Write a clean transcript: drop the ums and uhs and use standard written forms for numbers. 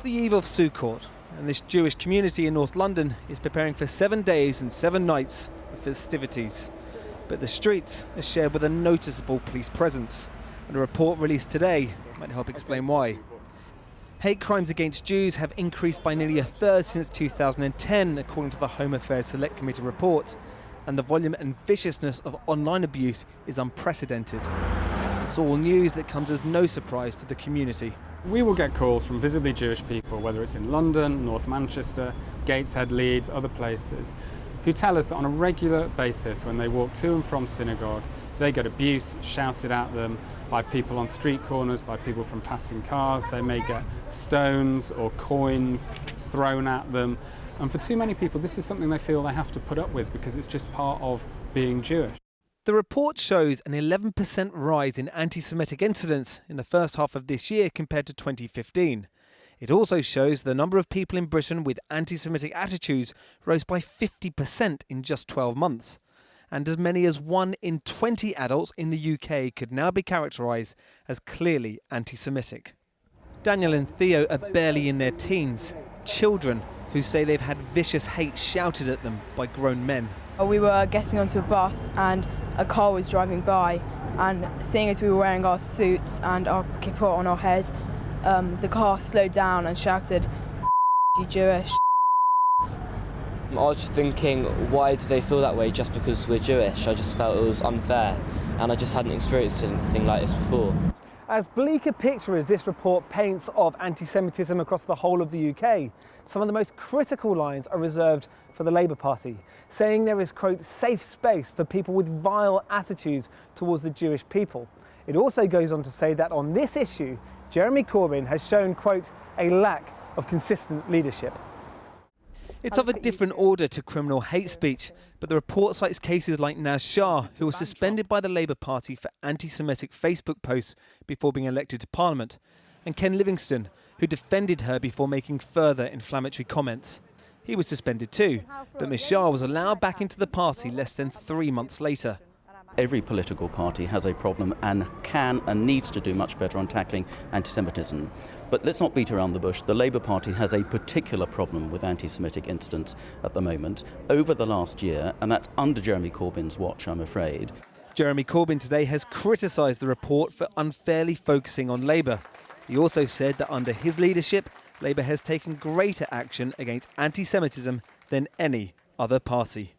the eve of Sukkot, and this Jewish community in North London is preparing for 7 days and 7 nights of festivities. But the streets are shared with a noticeable police presence, and a report released today might help explain why. Hate crimes against Jews have increased by nearly a third since 2010, according to the Home Affairs Select Committee report, and the volume and viciousness of online abuse is unprecedented. It's all news that comes as no surprise to the community. We will get calls from visibly Jewish people, whether it's in London, North Manchester, Gateshead, Leeds, other places, who tell us that on a regular basis when they walk to and from synagogue, they get abuse shouted at them by people on street corners, by people from passing cars. They may get stones or coins thrown at them. And for too many people, this is something they feel they have to put up with because it's just part of being Jewish. The report shows an 11% rise in anti-Semitic incidents in the first half of this year compared to 2015. It also shows the number of people in Britain with anti-Semitic attitudes rose by 50% in just 12 months. And as many as 1 in 20 adults in the UK could now be characterised as clearly anti-Semitic. Daniel and Theo are barely in their teens, children who say they've had vicious hate shouted at them by grown men. We were getting onto a bus and a car was driving by, and seeing as we were wearing our suits and our kippah on our head, the car slowed down and shouted, "You Jewish." I was just thinking, why do they feel that way just because we're Jewish? I just felt it was unfair, and I just hadn't experienced anything like this before. As bleak a picture as this report paints of anti-Semitism across the whole of the UK, some of the most critical lines are reserved for the Labour Party, saying there is, quote, safe space for people with vile attitudes towards the Jewish people. It also goes on to say that on this issue, Jeremy Corbyn has shown, quote, a lack of consistent leadership. It's of a different order to criminal hate speech, but the report cites cases like Naz Shah, who was suspended by the Labour Party for anti-Semitic Facebook posts before being elected to Parliament, and Ken Livingstone, who defended her before making further inflammatory comments. He was suspended too, but Ms Shah was allowed back into the party less than 3 months later. Every political party has a problem and can and needs to do much better on tackling anti-Semitism. But let's not beat around the bush. The Labour Party has a particular problem with anti-Semitic incidents at the moment over the last year, and that's under Jeremy Corbyn's watch, I'm afraid. Jeremy Corbyn today has criticised the report for unfairly focusing on Labour. He also said that under his leadership, Labour has taken greater action against anti-Semitism than any other party.